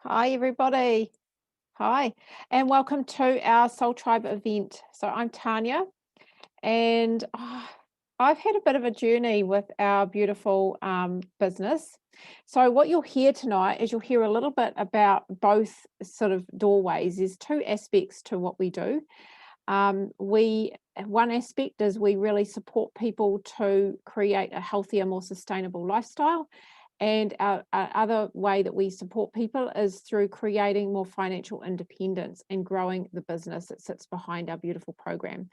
Hi, everybody. Hi, and welcome to our Soul Tribe event. So I'm Tanya, and I've had a bit of a journey with our beautiful business. So what you'll hear tonight is you'll hear a little bit about both sort of doorways. There's two aspects to what we do. One aspect is we really support people to create a healthier, more sustainable lifestyle. And our other way that we support people is through creating more financial independence and growing the business that sits behind our beautiful program.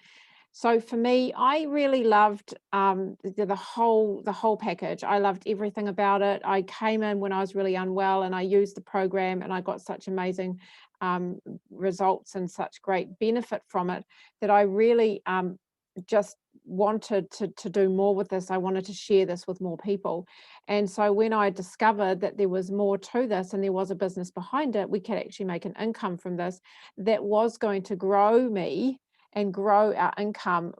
So for me, I really loved the whole package. I loved everything about it. I came in when I was really unwell, and I used the program, and I got such amazing um, results and such great benefit from it that I really just wanted to do more with this. I wanted to share this with more people. And so when I discovered that there was more to this and there was a business behind it, we could actually make an income from this that was going to grow me and grow our income,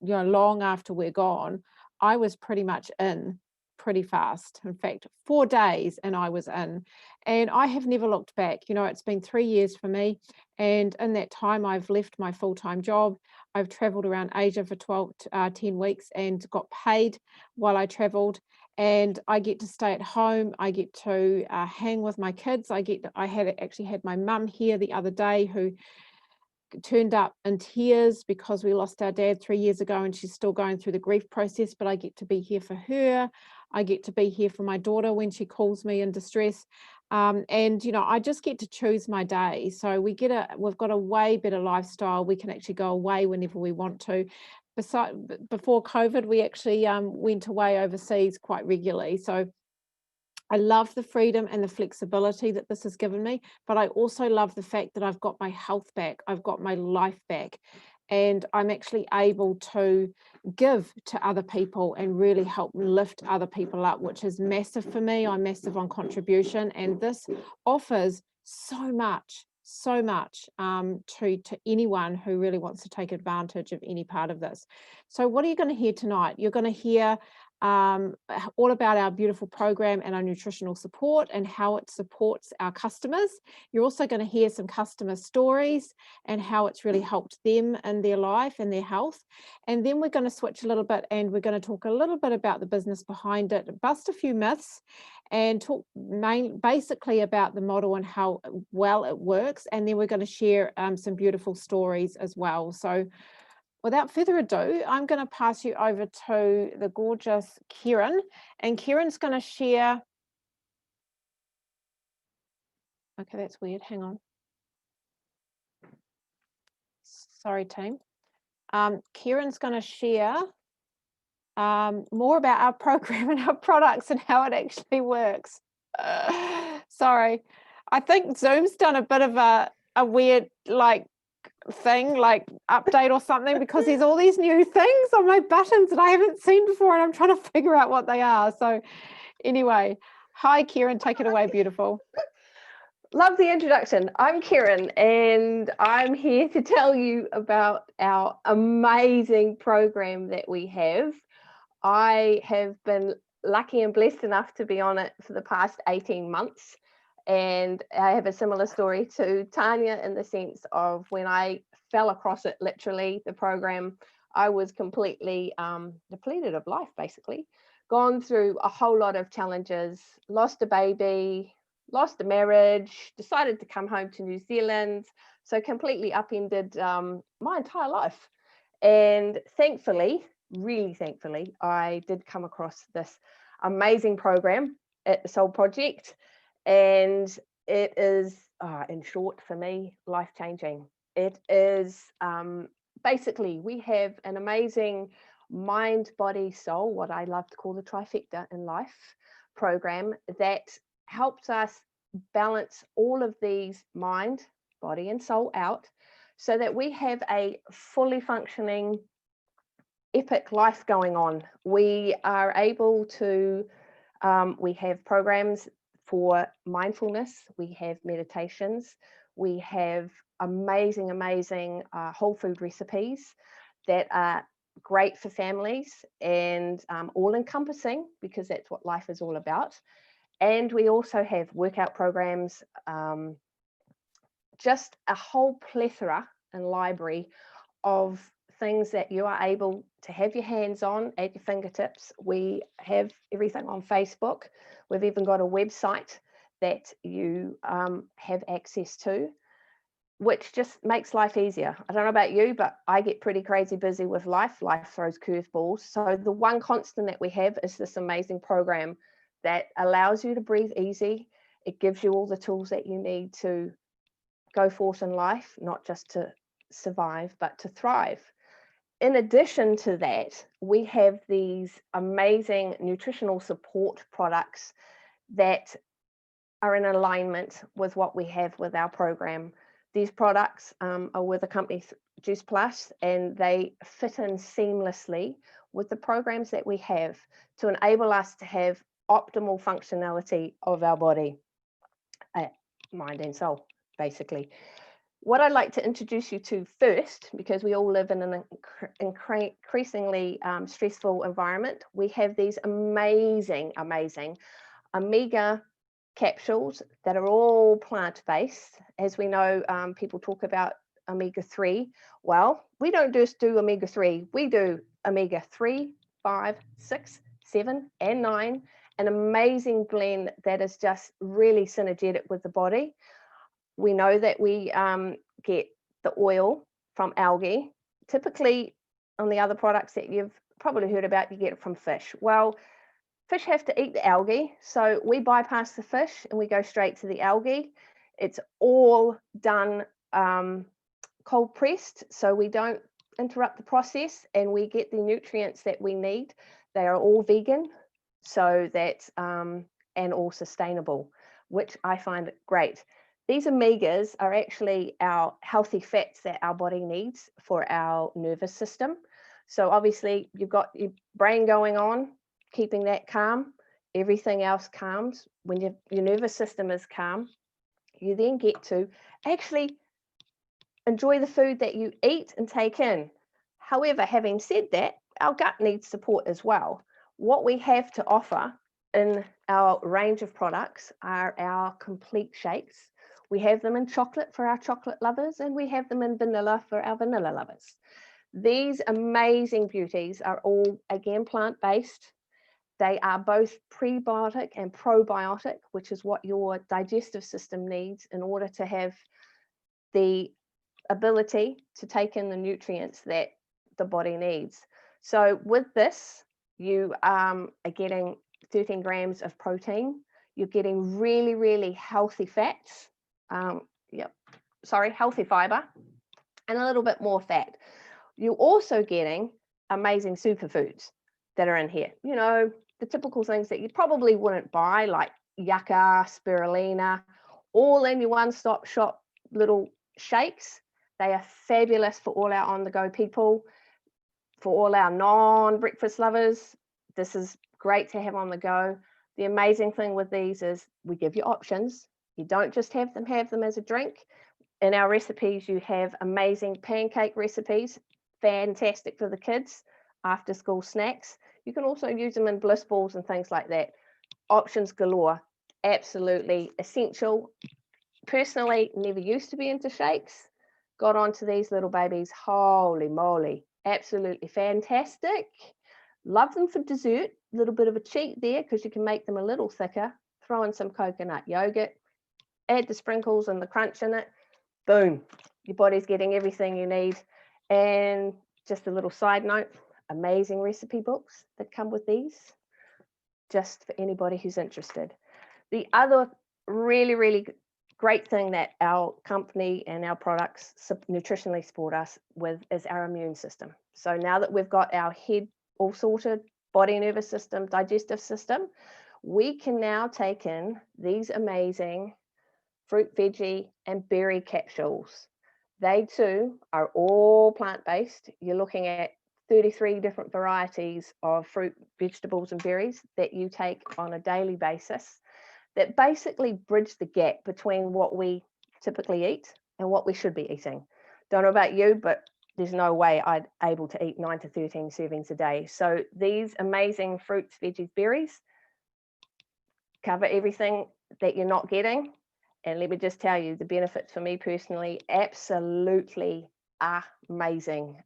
long after we're gone. I was pretty much in pretty fast. In fact, 4 days and I was in. And I have never looked back. It's been 3 years for me. And in that time, I've left my full-time job. I've traveled around Asia for 10 weeks and got paid while I traveled. And I get to stay at home. I get to hang with my kids. I had actually had my mum here the other day who turned up in tears because we lost our dad 3 years ago, and she's still going through the grief process, but I get to be here for her. I get to be here for my daughter when she calls me in distress. And I just get to choose my day. So we've got a way better lifestyle. We can actually go away whenever we want to. Before COVID, we actually went away overseas quite regularly. So I love the freedom and the flexibility that this has given me, but I also love the fact that I've got my health back, I've got my life back, and I'm actually able to give to other people and really help lift other people up, which is massive for me. I'm massive on contribution, and this offers so much to anyone who really wants to take advantage of any part of this. So what are you going to hear tonight? You're going to hear all about our beautiful program and our nutritional support and how it supports our customers. You're also going to hear some customer stories and how it's really helped them in their life and their health. And then we're going to switch a little bit, and we're going to talk a little bit about the business behind it, bust a few myths, and talk basically about the model and how well it works. And then we're going to share some beautiful stories as well. So without further ado, I'm going to pass you over to the gorgeous Kieran, and Kieran's going to share. Okay, that's weird. Hang on. Sorry, team. Kieran's going to share more about our program and our products and how it actually works. Sorry. I think Zoom's done a bit of a weird thing, like update or something, because there's all these new things on my buttons that I haven't seen before, and I'm trying to figure out what they are. So anyway, hi Kieran, take it away, beautiful. Love the introduction. I'm Kieran, and I'm here to tell you about our amazing program that we have. I have been lucky and blessed enough to be on it for the past 18 months. And I have a similar story to Tanya in the sense of when I fell across it, literally, the program, I was completely depleted of life, basically. Gone through a whole lot of challenges, lost a baby, lost a marriage, decided to come home to New Zealand. So completely upended my entire life. And thankfully, really thankfully, I did come across this amazing program at the Soul Project. And it is, in short, for me, life-changing. It is basically, we have an amazing mind, body, soul, what I love to call the trifecta in life program that helps us balance all of these mind, body, and soul out so that we have a fully functioning, epic life going on. We are able to, we have programs for mindfulness, we have meditations, we have amazing whole food recipes that are great for families and all encompassing, because that's what life is all about. And we also have workout programs, just a whole plethora and library of things that you are able to have your hands on at your fingertips. We have everything on Facebook. We've even got a website that you have access to, which just makes life easier. I don't know about you, but I get pretty crazy busy with life. Life throws curveballs. So the one constant that we have is this amazing program that allows you to breathe easy. It gives you all the tools that you need to go forth in life, not just to survive, but to thrive. In addition to that, we have these amazing nutritional support products that are in alignment with what we have with our program. These products are with a company, Juice Plus, and they fit in seamlessly with the programs that we have to enable us to have optimal functionality of our body, mind and soul, basically. What I'd like to introduce you to first, because we all live in an increasingly stressful environment, we have these amazing omega capsules that are all plant-based. As we know, people talk about omega-3. Well, we don't just do omega-3, we do omega-3, 5, 6, 7, and 9, an amazing blend that is just really synergetic with the body. We know that we get the oil from algae. Typically, on the other products that you've probably heard about, you get it from fish. Well, fish have to eat the algae, so we bypass the fish and we go straight to the algae. It's all done cold pressed, so we don't interrupt the process, and we get the nutrients that we need. They are all vegan, so that and all sustainable, which I find great. These omegas are actually our healthy fats that our body needs for our nervous system. So obviously you've got your brain going on, keeping that calm, everything else calms. When your nervous system is calm, you then get to actually enjoy the food that you eat and take in. However, having said that, our gut needs support as well. What we have to offer in our range of products are our complete shakes. We have them in chocolate for our chocolate lovers, and we have them in vanilla for our vanilla lovers. These amazing beauties are all, again, plant-based. They are both prebiotic and probiotic, which is what your digestive system needs in order to have the ability to take in the nutrients that the body needs. So with this, you are getting 13 grams of protein. You're getting really, really healthy fats. Healthy fiber, and a little bit more fat. You're also getting amazing superfoods that are in here. You know, the typical things that you probably wouldn't buy, like yucca, spirulina, all in your one-stop shop little shakes. They are fabulous for all our on-the-go people, for all our non-breakfast lovers. This is great to have on the go. The amazing thing with these is we give you options. You don't just have them as a drink. In our recipes, you have amazing pancake recipes, fantastic for the kids, after school snacks. You can also use them in bliss balls and things like that. Options galore, absolutely essential. Personally, never used to be into shakes. Got onto these little babies, holy moly, absolutely fantastic. Love them for dessert, a little bit of a cheat there because you can make them a little thicker. Throw in some coconut yogurt, add the sprinkles and the crunch in it. Boom, your body's getting everything you need. And just a little side note, amazing recipe books that come with these, just for anybody who's interested. The other really, really great thing that our company and our products nutritionally support us with is our immune system. So now that we've got our head all sorted, body, nervous system, digestive system, we can now take in these amazing fruit, veggie, and berry capsules. They too are all plant-based. You're looking at 33 different varieties of fruit, vegetables, and berries that you take on a daily basis that basically bridge the gap between what we typically eat and what we should be eating. Don't know about you, but there's no way I'd able to eat 9 to 13 servings a day. So these amazing fruits, veggies, berries, cover everything that you're not getting. And let me just tell you, the benefits for me personally, absolutely amazing.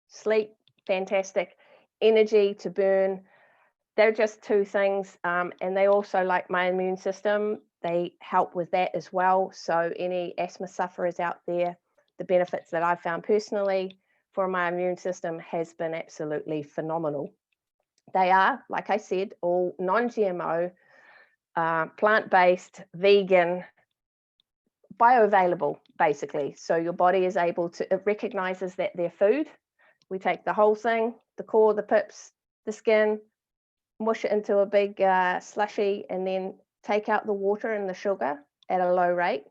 Sleep, fantastic. Energy to burn. They're just two things. And they also, like my immune system, they help with that as well. So any asthma sufferers out there, the benefits that I've found personally for my immune system has been absolutely phenomenal. They are, like I said, all non-GMO, plant-based, vegan, bioavailable, basically. So your body is able to, it recognizes that they're food. We take the whole thing, the core, the pips, the skin, mush it into a big slushy, and then take out the water and the sugar at a low rate,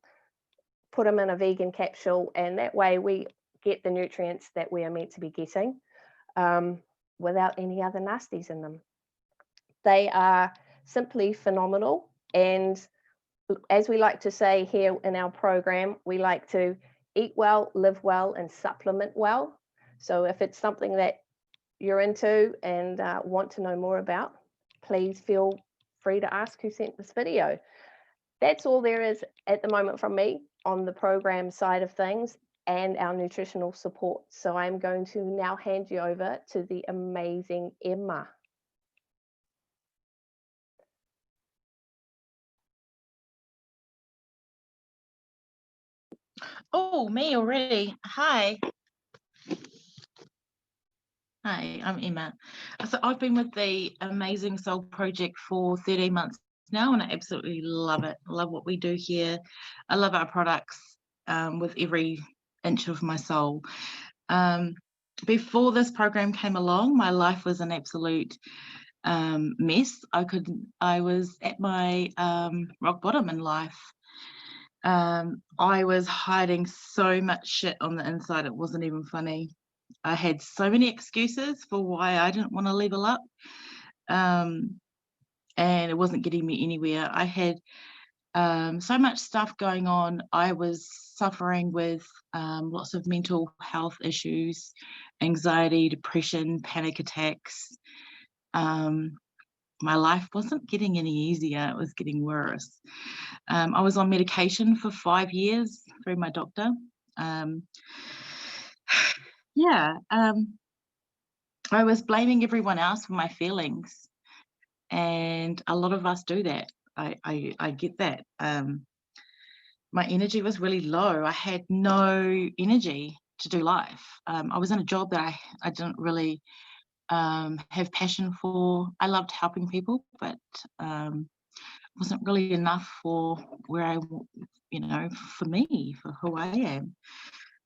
put them in a vegan capsule, and that way we get the nutrients that we are meant to be getting without any other nasties in them. They are simply phenomenal. And as we like to say here in our program, we like to eat well, live well, and supplement well. So if it's something that you're into and want to know more about, please feel free to ask who sent this video. That's all there is at the moment from me on the program side of things and our nutritional support. So I'm going to now hand you over to the amazing Emma. Oh, me already. Hi. Hi, I'm Emma. So I've been with the Amazing Soul Project for 13 months now, and I absolutely love it. I love what we do here. I love our products with every inch of my soul. Before this program came along, my life was an absolute mess. I was at my rock bottom in life. I was hiding so much shit on the inside, it wasn't even funny. I had so many excuses for why I didn't want to level up, and it wasn't getting me anywhere. I had so much stuff going on. I was suffering with lots of mental health issues, anxiety, depression, panic attacks. My life wasn't getting any easier, it was getting worse. I was on medication for 5 years through my doctor. I was blaming everyone else for my feelings, and a lot of us do that. I get that. My energy was really low. I had no energy to do life. I was in a job that I didn't really have passion for. I loved helping people, but wasn't really enough for where I, for me, for who I am.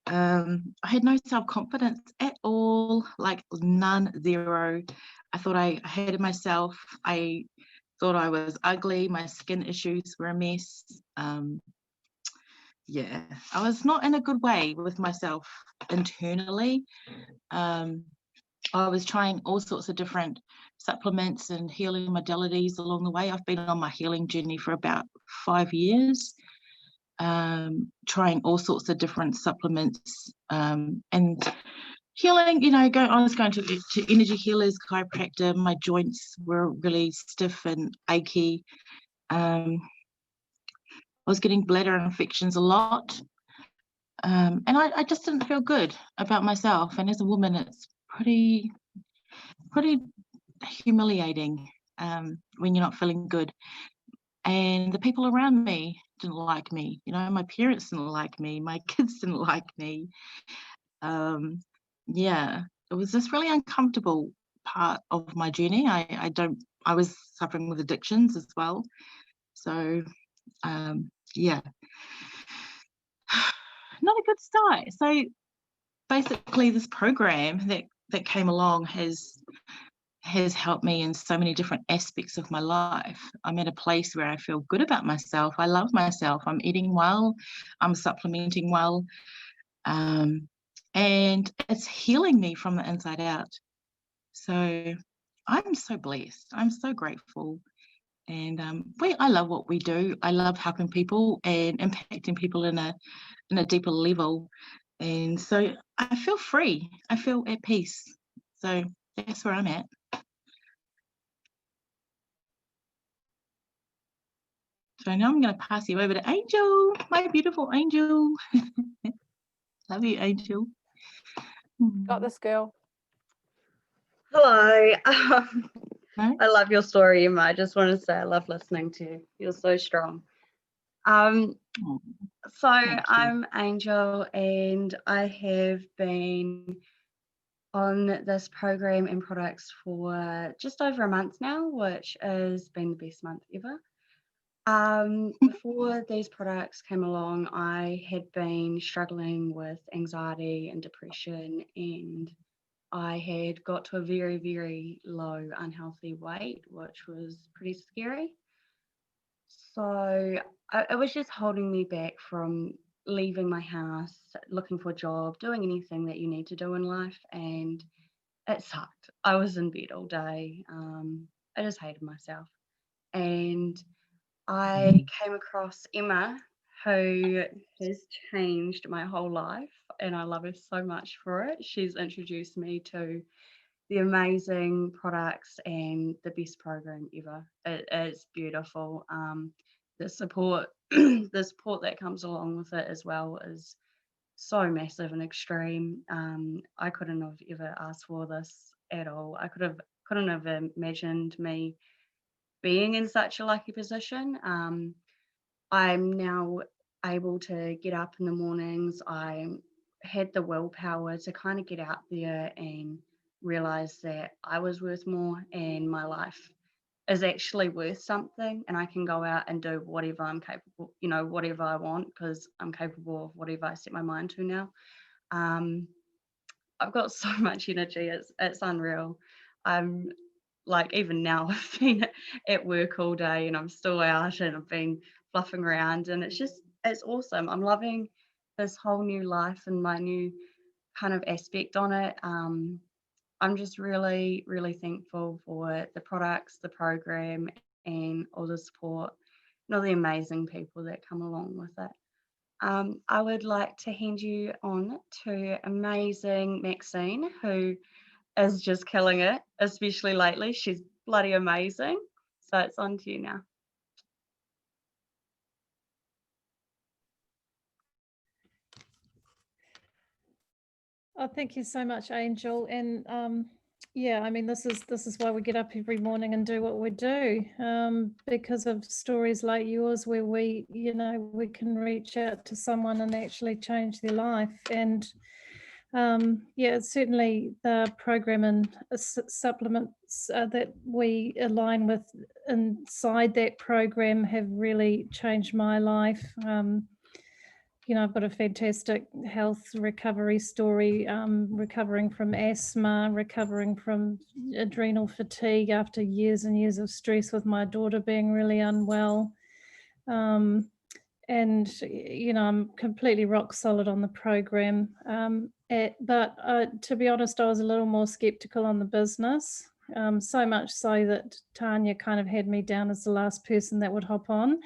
I had no self-confidence at all, like none, zero. I thought I hated myself. I thought I was ugly. My skin issues were a mess. Yeah, I was not in a good way with myself internally. I was trying all sorts of different supplements and healing modalities along the way. I've been on my healing journey for about 5 years, trying all sorts of different supplements and healing. I was going to energy healers, chiropractor. My joints were really stiff and achy. I was getting bladder infections a lot. And I just didn't feel good about myself. And as a woman, it's pretty humiliating when you're not feeling good. And the people around me didn't like me. My parents didn't like me. My kids didn't like me. Yeah, it was this really uncomfortable part of my journey. I was suffering with addictions as well. So, yeah, not a good start. So basically this program that came along has helped me in so many different aspects of my life. I'm at a place where I feel good about myself. I love myself. I'm eating well. I'm supplementing well. And it's healing me from the inside out. So I'm so blessed. I'm so grateful. And I love what we do. I love helping people and impacting people in a deeper level. And so I feel free. I feel at peace. So that's where I'm at. So now I'm going to pass you over to Angel, my beautiful Angel. Love you, Angel. Got this, girl. Hello. Hi. I love your story, Emma. I just want to say I love listening to you. You're so strong. Oh, So thank you. I'm Angel, and I have been on this program and products for just over a month now, which has been the best month ever. Before these products came along, I had been struggling with anxiety and depression, and I had got to a very, very low unhealthy weight, which was pretty scary. So it was just holding me back from leaving my house, looking for a job, doing anything that you need to do in life. And it sucked. I was in bed all day. I just hated myself. And I came across Emma, who has changed my whole life, and I love her so much for it. She's introduced me to the amazing products and the best program ever. It's beautiful. The support, the support that comes along with it as well is so massive and extreme. I couldn't have ever asked for this at all. Couldn't have imagined me being in such a lucky position. I'm now able to get up in the mornings. I had the willpower to kind of get out there and realize that I was worth more and my life is actually worth something, and I can go out and do whatever I'm capable, whatever I want, because I'm capable of whatever I set my mind to now. Um, I've got so much energy, it's unreal. I'm like, even now I've been at work all day and I'm still out and I've been fluffing around, and it's awesome. I'm loving this whole new life and my new kind of aspect on it. I'm just really, really thankful for the products, the program, and all the support and all the amazing people that come along with it. I would like to hand you on to amazing Maxine, who is just killing it, especially lately. She's bloody amazing. So it's on to you now. Oh, thank you so much, Angel. And yeah, I mean, this is why we get up every morning and do what we do, because of stories like yours, where we can reach out to someone and actually change their life. And yeah, certainly the program and supplements that we align with inside that program have really changed my life. I've got a fantastic health recovery story, recovering from asthma, recovering from adrenal fatigue after years and years of stress with my daughter being really unwell. And, I'm completely rock solid on the program. But to be honest, I was a little more skeptical on the business, so much so that Tanya kind of had me down as the last person that would hop on.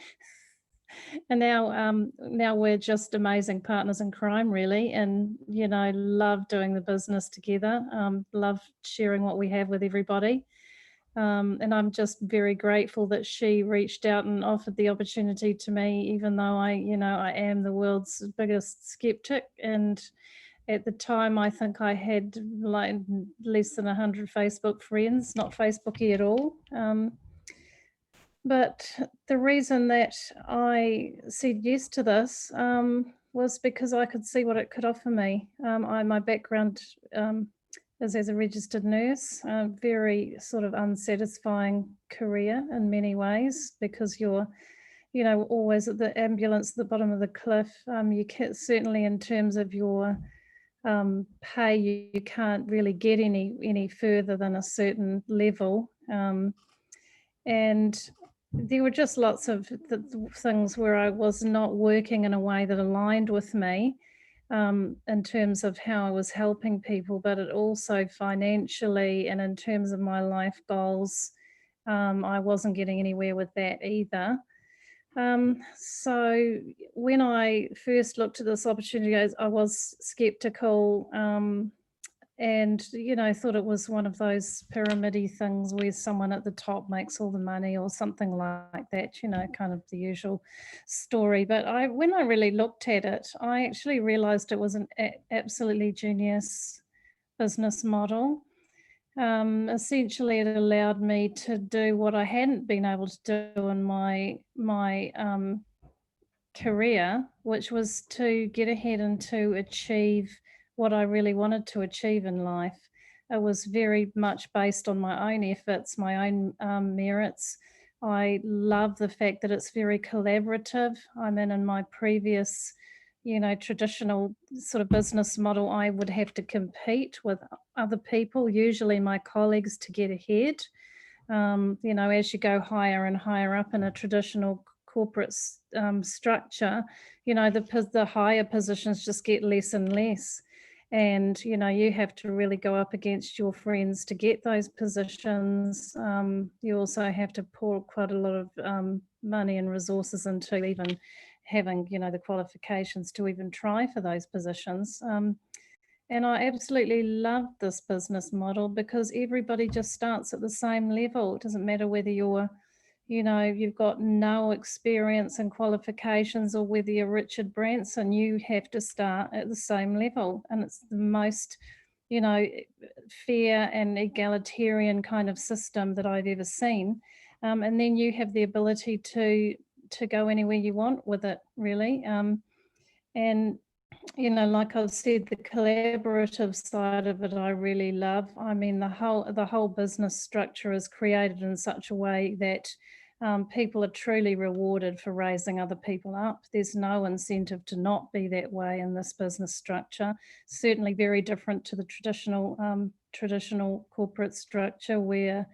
And now we're just amazing partners in crime, really, and love doing the business together. Love sharing what we have with everybody, and I'm just very grateful that she reached out and offered the opportunity to me, even though I am the world's biggest skeptic. And at the time, I think I had like less than 100 Facebook friends, not Facebooky at all. But the reason that I said yes to this was because I could see what it could offer me. My background is as a registered nurse, a very sort of unsatisfying career in many ways, because you're, always at the ambulance at the bottom of the cliff. You can certainly, in terms of your pay, you can't really get any further than a certain level. And there were just lots of things where I was not working in a way that aligned with me, in terms of how I was helping people, but it also financially and in terms of my life goals, I wasn't getting anywhere with that either. So when I first looked at this opportunity, I was skeptical. and thought it was one of those pyramid-y things where someone at the top makes all the money or something like that, kind of the usual story. But when I really looked at it, I actually realized it was an absolutely genius business model. Essentially, it allowed me to do what I hadn't been able to do in my career, which was to get ahead and to achieve what I really wanted to achieve in life. It was very much based on my own efforts, my own merits. I love the fact that it's very collaborative. I mean, in my previous, traditional sort of business model, I would have to compete with other people, usually my colleagues, to get ahead. As you go higher and higher up in a traditional corporate structure, the higher positions just get less and less. And, you have to really go up against your friends to get those positions. You also have to pour quite a lot of money and resources into even having, the qualifications to even try for those positions. And I absolutely love this business model because everybody just starts at the same level. It doesn't matter whether you've got no experience and qualifications or whether you're Richard Branson, you have to start at the same level. And it's the most, fair and egalitarian kind of system that I've ever seen. And then you have the ability to go anywhere you want with it, really. And like I've said, the collaborative side of it I really love. I mean, the whole business structure is created in such a way that people are truly rewarded for raising other people up. There's no incentive to not be that way in this business structure. Certainly very different to the traditional corporate structure where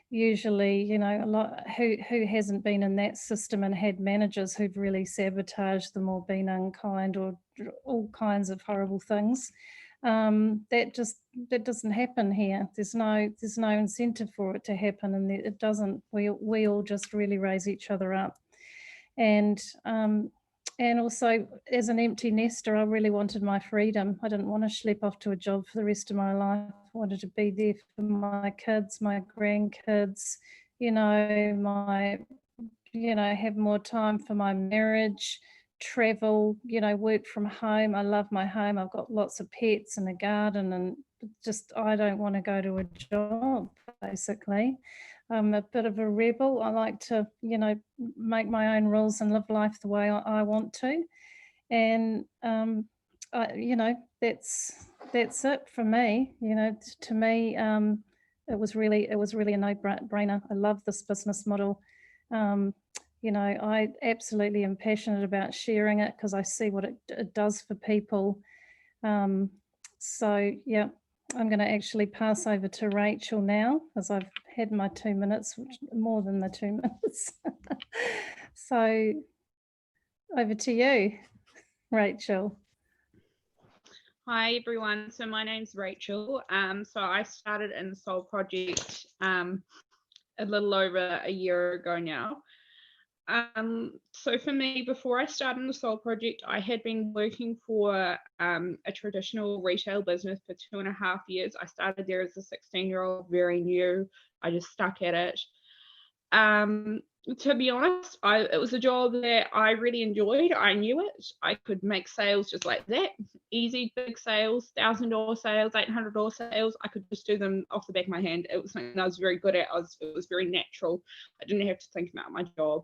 usually, a lot who hasn't been in that system and had managers who've really sabotaged them or been unkind or all kinds of horrible things. That doesn't happen here. There's no incentive for it to happen, and it doesn't. We all just really raise each other up, and also as an empty nester, I really wanted my freedom. I didn't want to schlep off to a job for the rest of my life. I wanted to be there for my kids, my grandkids, have more time for my marriage, travel, work from home. I love my home. I've got lots of pets and a garden, and just I don't want to go to a job, basically. I'm a bit of a rebel. I like to, make my own rules and live life the way I want to. And, that's it for me. To me, it was really a no-brainer. I love this business model. I absolutely am passionate about sharing it because I see what it does for people. So, yeah. I'm going to actually pass over to Rachel now, as I've had my 2 minutes, which more than the 2 minutes. So over to you, Rachel. Hi everyone, so my name's Rachel. So I started in the Soul Project a little over a year ago now. So for me, before I started the Soul Project, I had been working for a traditional retail business for 2.5 years. I started there as a 16-year-old, very new. I just stuck at it. To be honest, it was a job that I really enjoyed. I knew it. I could make sales just like that. Easy, big sales, $1,000 sales, $800 sales. I could just do them off the back of my hand. It was something I was very good at. It was very natural. I didn't have to think about my job.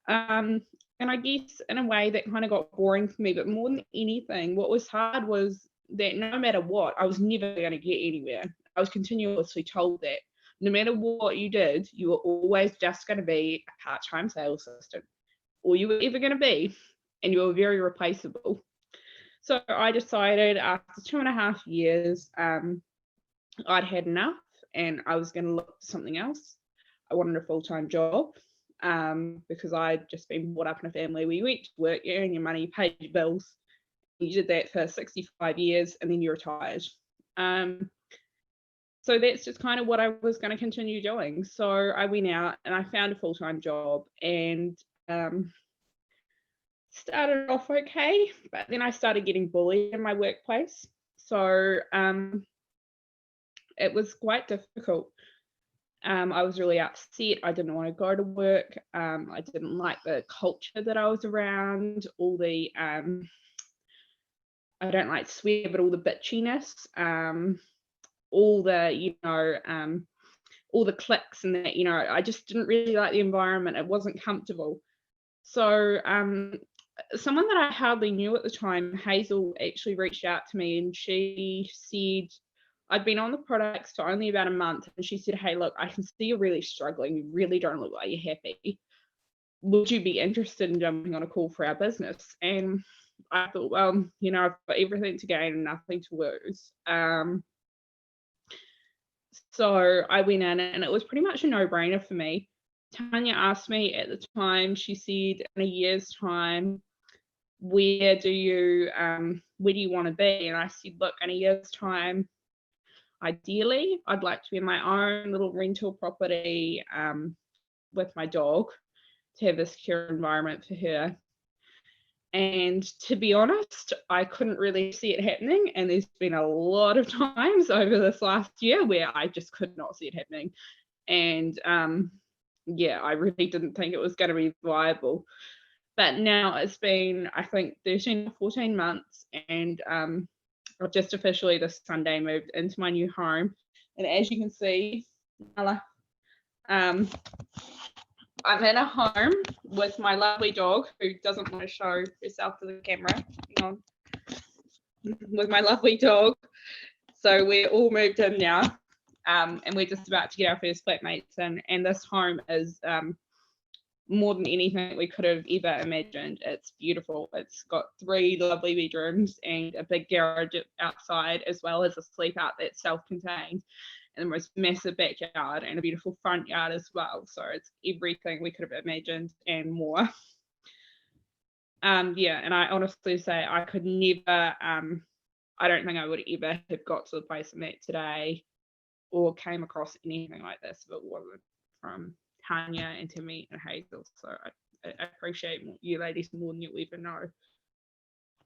And I guess in a way that kind of got boring for me, but more than anything, what was hard was that no matter what, I was never going to get anywhere. I was continuously told that no matter what you did, you were always just going to be a part-time sales assistant. All you were ever going to be, and you were very replaceable. So I decided after 2.5 years, I'd had enough and I was going to look for something else. I wanted a full-time job. Because I'd just been brought up in a family where you went to work, you earn your money, you paid your bills. You did that for 65 years and then you retired. So that's just kind of what I was going to continue doing. So I went out and I found a full-time job and started off okay, but then I started getting bullied in my workplace. So it was quite difficult. I was really upset. I didn't want to go to work. I didn't like the culture that I was around, all the I don't like to swear, but all the bitchiness, all the, all the clicks and that, I just didn't really like the environment. It wasn't comfortable. So someone that I hardly knew at the time, Hazel, actually reached out to me, and she said, I'd been on the products for only about a month, and she said, hey, look, I can see you're really struggling. You really don't look like you're happy. Would you be interested in jumping on a call for our business? And I thought, well, I've got everything to gain and nothing to lose. So I went in, and it was pretty much a no-brainer for me. Tanya asked me at the time, she said, in a year's time, where do you want to be? And I said, look, in a year's time, ideally, I'd like to be in my own little rental property with my dog, to have a secure environment for her. And to be honest, I couldn't really see it happening. And there's been a lot of times over this last year where I just could not see it happening. And I really didn't think it was going to be viable. But now it's been, I think, 13 or 14 months, and I've just officially this Sunday moved into my new home. And as you can see, Nala, I'm in a home with my lovely dog, who doesn't want to show herself to the camera. Hang on. With my lovely dog. So we're all moved in now, and we're just about to get our first flatmates in. And this home is more than anything we could have ever imagined. It's beautiful. It's got 3 lovely bedrooms and a big garage outside, as well as a sleep out that's self-contained, and the most massive backyard and a beautiful front yard as well. So it's everything we could have imagined and more. And I honestly say I could never, I don't think I would ever have got to the place I'm at today or came across anything like this if it wasn't from Tanya and Timmy and Hazel. So I appreciate you ladies more than you'll ever know.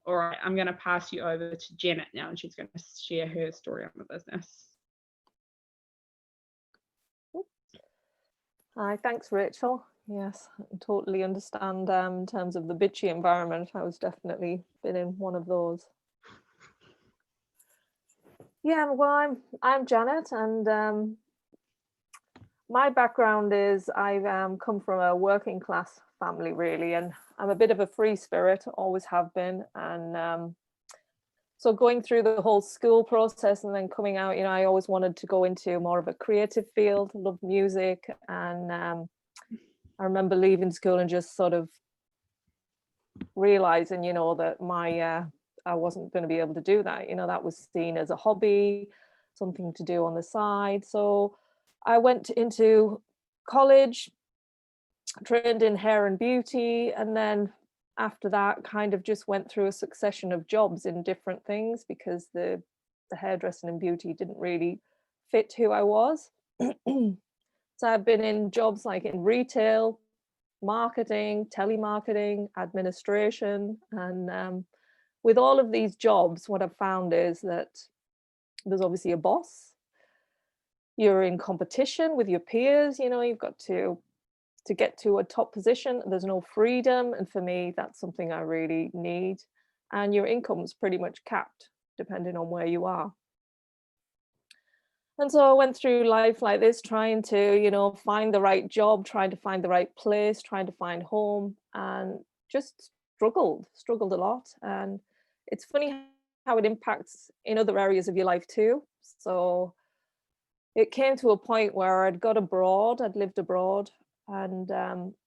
All right, I'm going to pass you over to Janet now, and she's going to share her story on the business. Hi, thanks, Rachel. Yes, I totally understand in terms of the bitchy environment. I was definitely been in one of those. Yeah, well, I'm Janet, and my background is I've come from a working class family, really, and I'm a bit of a free spirit, always have been. And so going through the whole school process and then coming out, I always wanted to go into more of a creative field, loved music. And I remember leaving school and just sort of realizing, that I wasn't going to be able to do that. That was seen as a hobby, something to do on the side. So I went into college, trained in hair and beauty, and then after that kind of just went through a succession of jobs in different things, because the hairdressing and beauty didn't really fit who I was. So I've been in jobs like in retail, marketing, telemarketing, administration, and with all of these jobs, what I've found is that there's obviously a boss. You're in competition with your peers, you've got to get to a top position. There's no freedom, and for me that's something I really need. And your income's pretty much capped depending on where you are. And so I went through life like this, trying to find the right job, trying to find the right place, trying to find home, and just struggled a lot. And it's funny how it impacts in other areas of your life too. So it came to a point where I'd lived abroad, and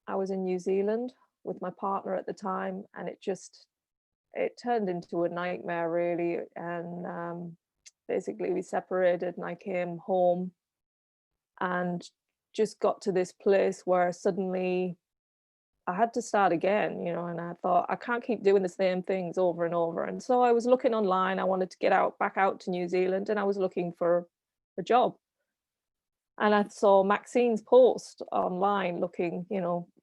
I was in New Zealand with my partner at the time, and it turned into a nightmare, really. And basically we separated, and I came home and just got to this place where suddenly I had to start again, and I thought, I can't keep doing the same things over and over. And so I was looking online. I wanted to get back out to New Zealand, and I was looking for a job. And I saw Maxine's post online looking,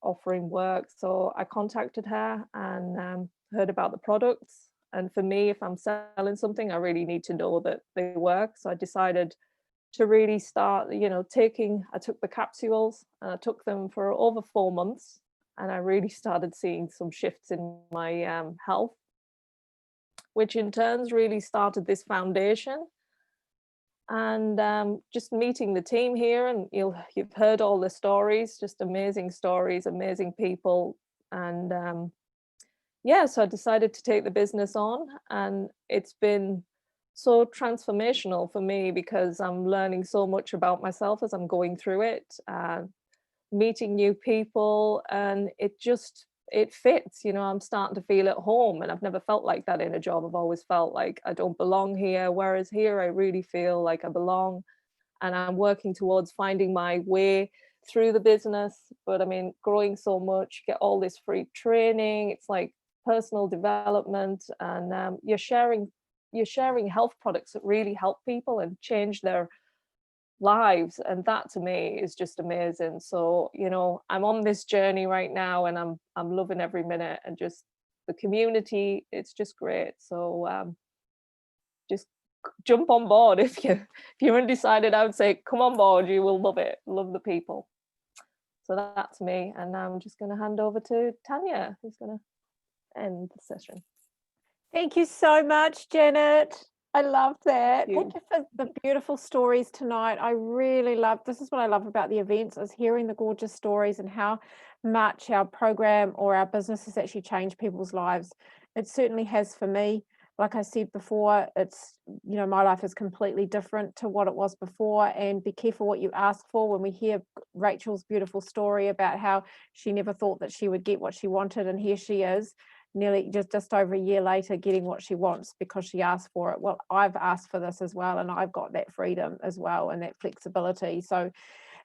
offering work. So I contacted her and heard about the products. And for me, if I'm selling something, I really need to know that they work. So I decided to really start, you know, I took the capsules and I took them for over 4 months, and I really started seeing some shifts in my health, which in turns really started this foundation. And just meeting the team here, and you've heard all the stories, just amazing stories, amazing people. And yeah, so I decided to take the business on, and it's been so transformational for me because I'm learning so much about myself as I'm going through it, meeting new people, and it fits, you know. I'm starting to feel at home, and I've never felt like that in a job. I've always felt like I don't belong here, whereas here I really feel like I belong, and I'm working towards finding my way through the business. But I mean, growing so much, get all this free training, it's like personal development, and you're sharing health products that really help people and change their lives, and that to me is just amazing. So, you know, I'm on this journey right now, and I'm loving every minute, and just the community, it's just great. So just jump on board. If you're undecided, I would say come on board. You will love it, love the people. So that's me, and now I'm just going to hand over to Tanya, who's going to end the session. Thank you so much, Janet. I love that. Thank Thank you for the beautiful stories tonight. I really love, this is what I love about the events, is hearing the gorgeous stories and how much our program or our business has actually changed people's lives. It certainly has for me. Like I said before, it's, you know, my life is completely different to what it was before, and be careful what you ask for. When we hear Rachel's beautiful story about how she never thought that she would get what she wanted, and here she is, nearly just over a year later, getting what she wants because she asked for it. Well, I've asked for this as well, and I've got that freedom as well and that flexibility. So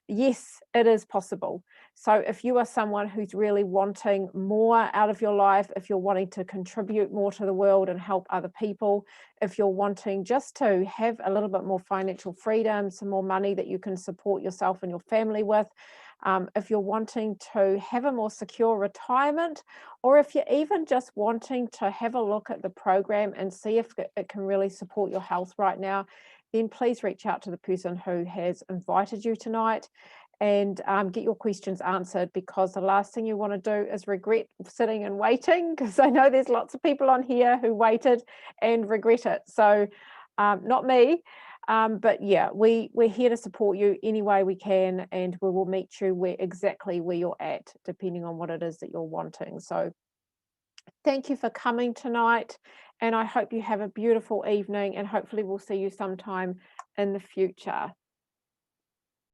yes, it is possible. So if you are someone who's really wanting more out of your life, if you're wanting to contribute more to the world and help other people, if you're wanting just to have a little bit more financial freedom, some more money that you can support yourself and your family with, if you're wanting to have a more secure retirement, or if you're even just wanting to have a look at the program and see if it can really support your health right now, then please reach out to the person who has invited you tonight and get your questions answered, because the last thing you want to do is regret sitting and waiting, because I know there's lots of people on here who waited and regret it. So not me. But yeah, we're here to support you any way we can, and we will meet you exactly where you're at, depending on what it is that you're wanting. So thank you for coming tonight, and I hope you have a beautiful evening, and hopefully we'll see you sometime in the future.